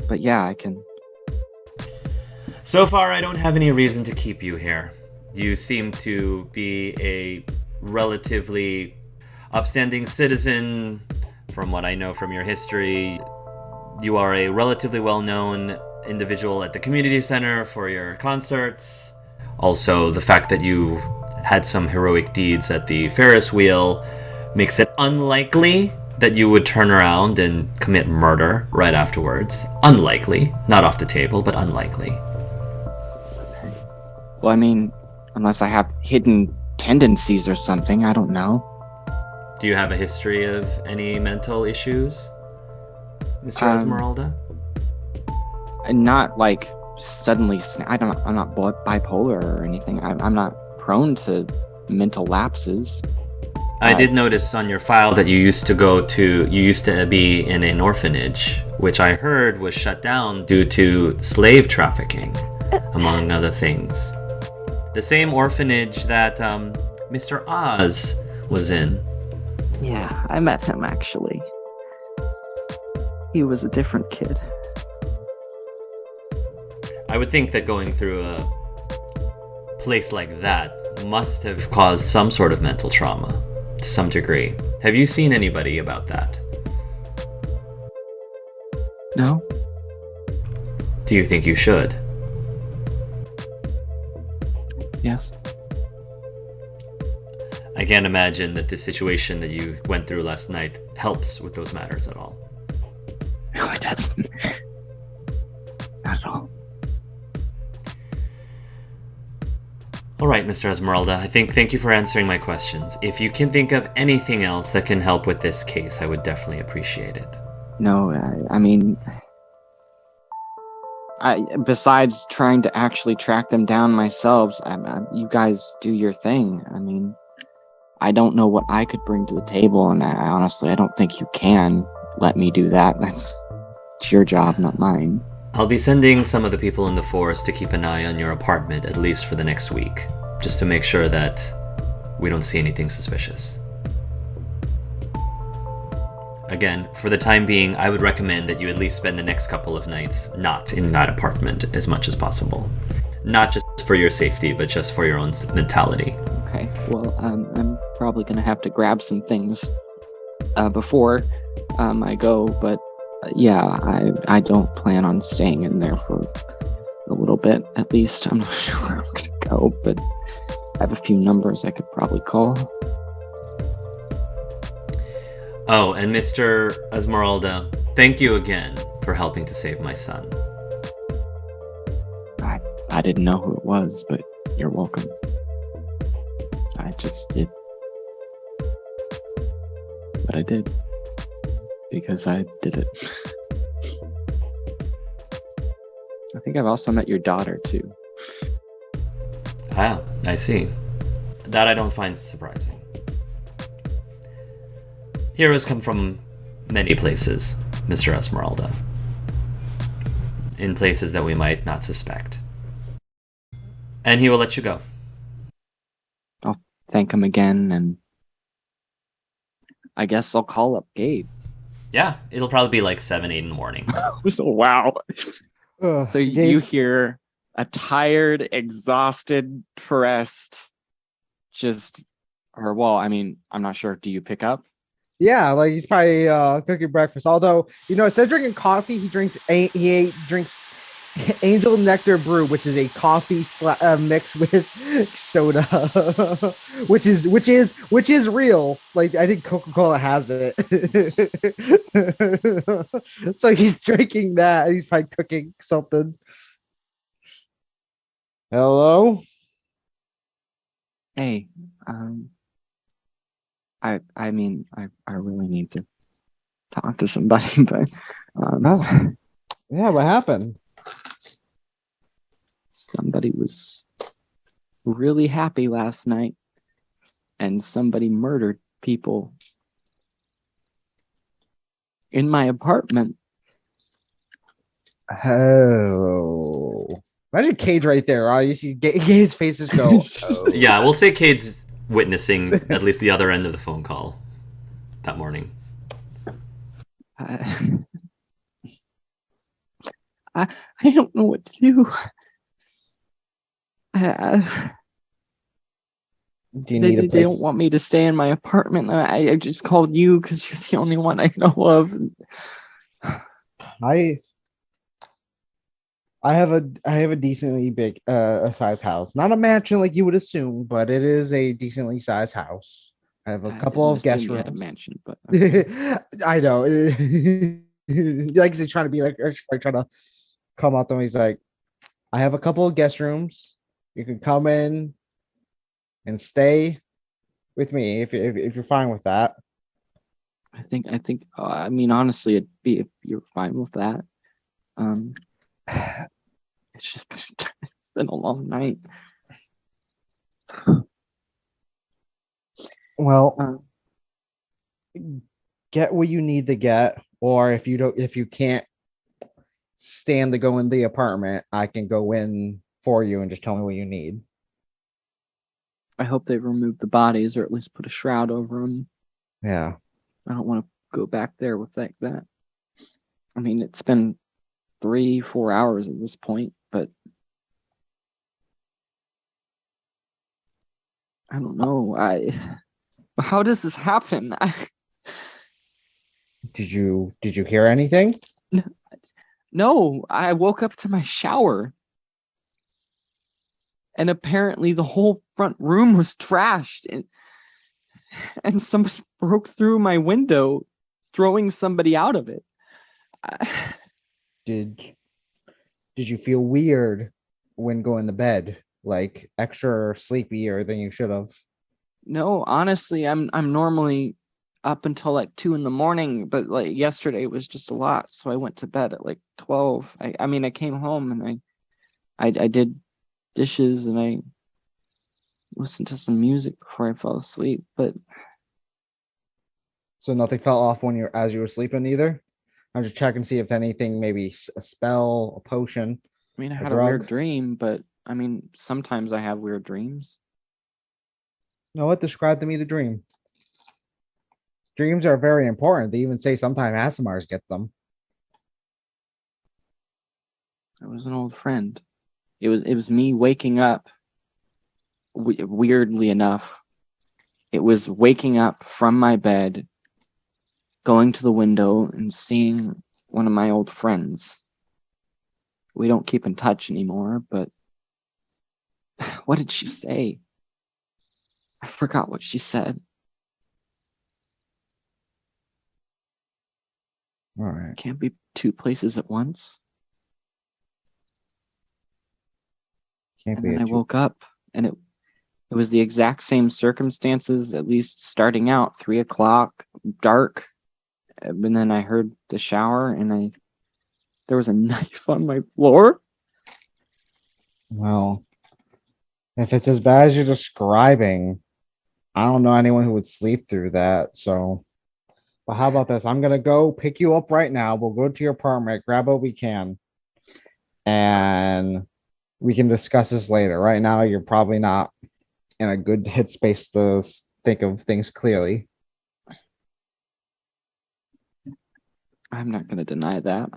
But yeah, I can. So far, I don't have any reason to keep you here. You seem to be a relatively upstanding citizen, from what I know from your history. You are a relatively well-known individual at the community center for your concerts. Also, the fact that you had some heroic deeds at the Ferris wheel makes it unlikely that you would turn around and commit murder right afterwards. Unlikely. Not off the table, but unlikely. Well, I mean, unless I have hidden tendencies or something, I don't know. Do you have a history of any mental issues, Mr. Esmeralda? Not like suddenly. I'm not bipolar or anything. I'm not prone to mental lapses. I did notice on your file that you used to be in an orphanage, which I heard was shut down due to slave trafficking, among other things. The same orphanage that Mr. Oz was in. Yeah, I met him actually. He was a different kid. I would think that going through a place like that must have caused some sort of mental trauma to some degree. Have you seen anybody about that? No? Do you think you should? Yes. I can't imagine that the situation that you went through last night helps with those matters at all. No, it doesn't. Not at all. All right, Mr. Esmeralda, thank you for answering my questions. If you can think of anything else that can help with this case, I would definitely appreciate it. No, I mean, besides trying to actually track them down myself, you guys do your thing. I mean, I don't know what I could bring to the table, and honestly, I don't think you can let me do that. It's your job, not mine. I'll be sending some of the people in the forest to keep an eye on your apartment, at least for the next week, just to make sure that we don't see anything suspicious. Again, for the time being, I would recommend that you at least spend the next couple of nights not in that apartment as much as possible. Not just for your safety, but just for your own mentality. Okay, well, I'm probably going to have to grab some things before I go, but yeah, I don't plan on staying in there for a little bit, at least. I'm not sure where I'm going to go, but I have a few numbers I could probably call. Oh, and Mr. Esmeralda, thank you again for helping to save my son. I didn't know who it was, but you're welcome. I just did. But I did. Because I did it. I think I've also met your daughter, too. Ah, I see. That I don't find surprising. Heroes come from many places, Mr. Esmeralda. In places that we might not suspect. And he will let you go. I'll thank him again, and I guess I'll call up Gabe. Yeah, it'll probably be like 7, 8 in the morning. So, wow. So you Gabe- hear a tired, exhausted Forrest I'm not sure. Do you pick up? Yeah, like he's probably cooking breakfast. Although, instead of drinking coffee, he drinks Angel Nectar Brew, which is a coffee mixed with soda, which is real. Like I think Coca-Cola has it. So he's drinking that, and he's probably cooking something. Hello. Hey, I really need to talk to somebody, but Oh. Yeah, what happened? somebody was really happy last night, and somebody murdered people in my apartment. Oh. Imagine Cage right there. Oh, you see Gabe's face just go. Oh. Yeah, we'll say Cade's witnessing at least the other end of the phone call that morning. I don't know what to do. Do you need a They place? don't want me to stay in my apartment. I just called you because you're the only one I know of. I have a decently big size house. Not a mansion like you would assume, but it is a decently sized house. I have a I couple didn't of guest assume you had a rooms. mansion, but okay. I know. Like he's trying to be like trying to come out there. He's like, I have a couple of guest rooms. You can come in and stay with me if you're fine with that. I think I mean, honestly, it'd be if you're fine with that. It's just been it's been a long night. Well, get what you need to get, or if you can't stand to go in the apartment, I can go in for you and just tell me what you need. I hope they remove the bodies or at least put a shroud over them. Yeah. I don't want to go back there with that. I mean, it's been 3-4 hours at this point, but I don't know. How does this happen? Did you hear anything? No, I woke up to my shower, and apparently the whole front room was trashed, and somebody broke through my window, throwing somebody out of it. Did you feel weird when going to bed? Like extra sleepier than you should have? No, honestly, I'm normally up until like 2 a.m, but like yesterday was just a lot, so I went to bed at like 12. I mean, I came home and I did dishes and I listened to some music before I fell asleep, but So nothing fell off as you were sleeping either? I'm just checking to see if anything, maybe a spell, a potion. I mean, I A had a weird drug? dream, but I mean, sometimes I have weird dreams. No, what? Describe to me the dream. Dreams are very important. They even say sometimes Asimars gets them. I was an old friend. It was me waking up. Weirdly enough, it was waking up from my bed, going to the window and seeing one of my old friends. We don't keep in touch anymore, but what did she say? I forgot what she said. All right. Can't be two places at once. Can't And be then a I two. woke up and it was the exact same circumstances, at least starting out 3 o'clock, dark. And then I heard the shower and there was a knife on my floor. Well, if it's as bad as you're describing, I don't know anyone who would sleep through that. So But how about this? I'm gonna go pick you up right now. We'll go to your apartment, grab what we can, and we can discuss this later. Right now, you're probably not in a good headspace to think of things clearly. I'm not gonna deny that.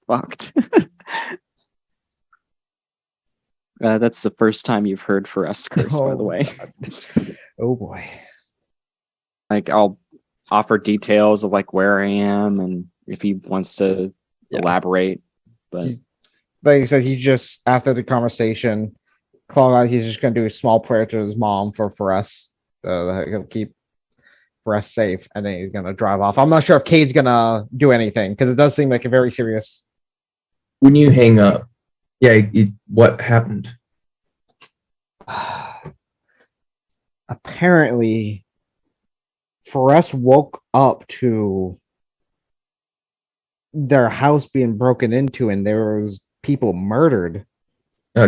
Fucked. That's the first time you've heard Forest curse, by the Oh, way. God. Oh boy. Like, I'll offer details of like where I am and if he wants to Yeah. elaborate. But He's- Like I said, he just after the conversation, he's just gonna do a small prayer to his mom for us. He'll keep us safe, and then he's gonna drive off. I'm not sure if Cade's gonna do anything because it does seem like a very serious. When you hang up, what happened? Apparently, Forrest woke up to their house being broken into, and there was people murdered.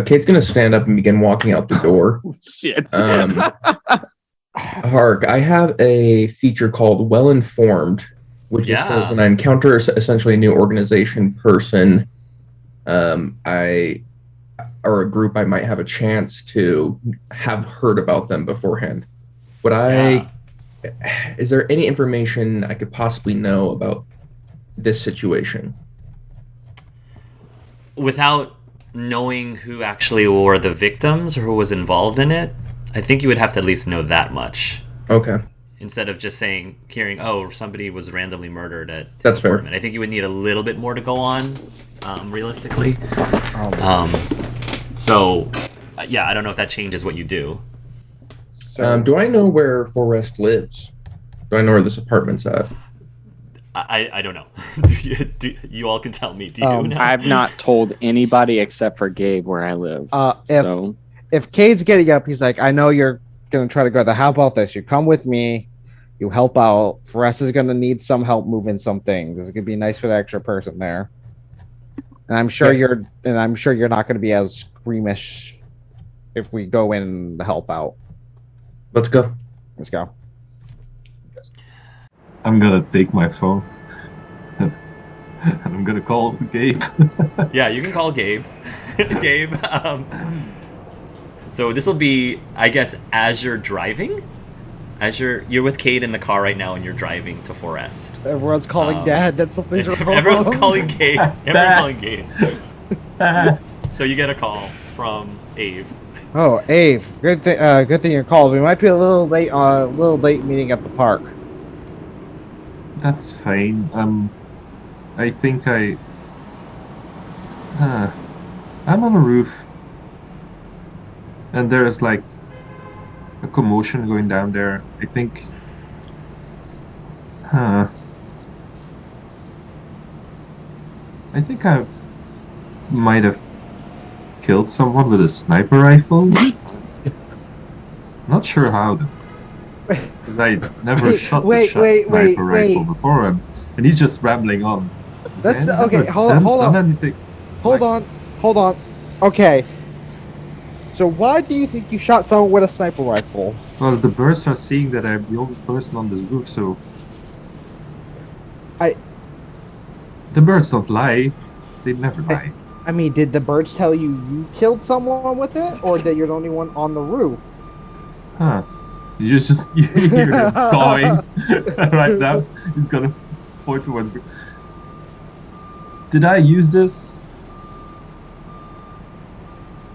Kate's gonna stand up and begin walking out the door. shit. Hark, I have a feature called Well Informed, which is Yeah. when I encounter essentially a new organization, person, or a group, I might have a chance to have heard about them beforehand. Is there any information I could possibly know about this situation? Without knowing who actually were the victims or who was involved in it, I think you would have to at least know that much. Okay. Instead of just hearing, oh, somebody was randomly murdered at his That's fair. apartment. I think you would need a little bit more to go on, realistically. Yeah, I don't know if that changes what you do. So, Do I know where Forrest lives? Do I know where this apartment's at? I don't know. You all can tell me. Do you know? I've not told anybody except for Gabe where I live. if Cade's getting up, he's like, I know you're gonna try to go there. How about this? You come with me, you help out. Forrest is gonna need some help moving some things. It's gonna be nice for the extra person there. And I'm sure you're not gonna be as squeamish if we go in to help out. Let's go. Let's go. I'm gonna take my phone and I'm gonna call Gabe. Yeah, you can call Gabe. Gabe. So this will be, I guess, as you're driving. You're with Cade in the car right now, and you're driving to Forest. Everyone's calling Dad. That's something's wrong. Everyone's calling Gabe. Everyone's calling Gabe. So you get a call from Ave. Oh, Ave, good thing you called. We might be a little late meeting at the park. That's fine. I think I'm on a roof, and there's like a commotion going down there. I think, I think I might have killed someone with a sniper rifle. Not sure how though. Because I never shot a sniper rifle before, and he's just rambling on. That's okay. Hold on. Okay. So why do you think you shot someone with a sniper rifle? Well, the birds are seeing that I'm the only person on this roof, so the birds don't lie. They never lie. I mean, did the birds tell you killed someone with it, or that you're the only one on the roof? Huh. You hear him going right now. He's gonna point towards me. Did I use this?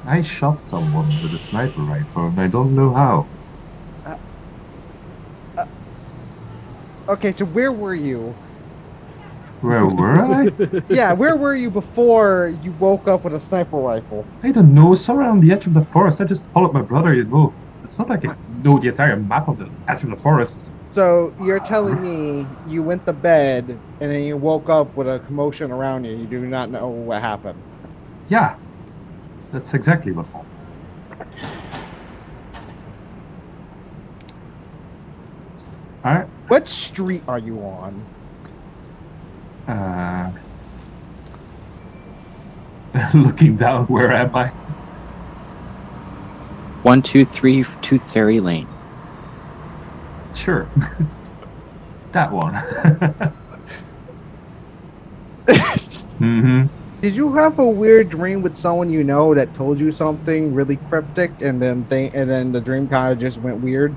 I shot someone with a sniper rifle, and I don't know how. Okay, so where were you? Where were I? Yeah, where were you before you woke up with a sniper rifle? I don't know. Somewhere on the edge of the forest. I just followed my brother, you know. It's not like I know the entire map of the edge of the forest. So you're telling me you went to bed and then you woke up with a commotion around you. You do not know what happened. Yeah, that's exactly what happened. All right. What street are you on? Looking down, where am I? 123 Tooth Fairy Lane. Sure. That one. Mm-hmm. Did you have a weird dream with someone you know that told you something really cryptic, and then the dream kind of just went weird?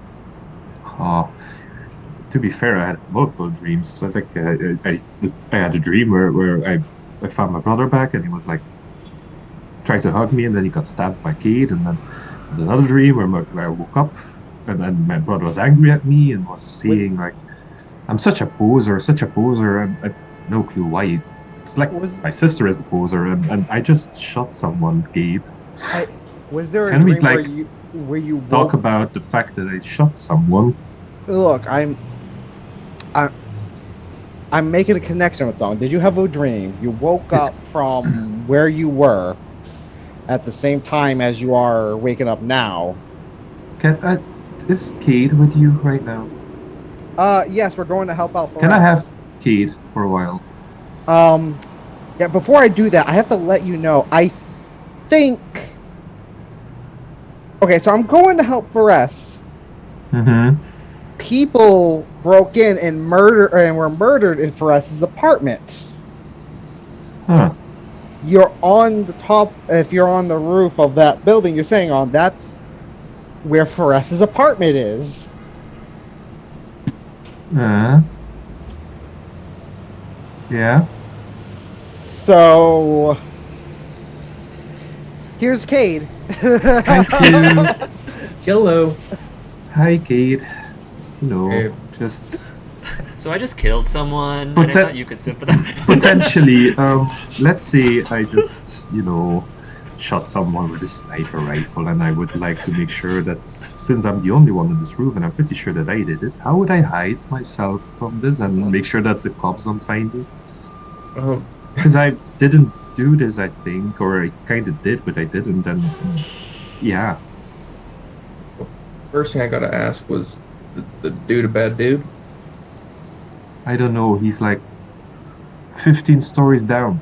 To be fair, I had multiple dreams. I think I had a dream where I found my brother back, and he was like trying to hug me, and then he got stabbed by Cade, and then I had another dream where I woke up, and then my brother was angry at me and was saying like, "I'm such a poser, such a poser," and I have no clue why. It's like Was my sister is the poser, and I just shot someone, Gabe. was there a Can we, dream where like, you Talk woke? about the fact that I shot someone. Look, I'm making a connection with someone. Did you have a dream? You woke Yes. up from where you were at the same time as you are waking up now. Is Cade with you right now? Yes, we're going to help out. Can I Flores. have Cade for a while? Yeah, before I do that, I have to let you know, I think... Okay, so I'm going to help Flores. Mm-hmm. People broke in and were murdered in Flores' apartment. Huh. You're on the top, if you're on the roof of that building you're saying on, that's where Flores' apartment is. Yeah. So... Here's Cade. Thank you. Hello. Hi, Cade. Hello. Hey. Just So I just killed someone, But and I that- thought you could sympathize. potentially, let's say I just, shot someone with a sniper rifle, and I would like to make sure that since I'm the only one in this room, and I'm pretty sure that I did it, how would I hide myself from this and make sure that the cops don't find me? Um, Because I didn't do this, I think, or I kind of did, but I didn't, and yeah. first thing I gotta ask was the dude a bad dude? I don't know, he's like 15 stories down.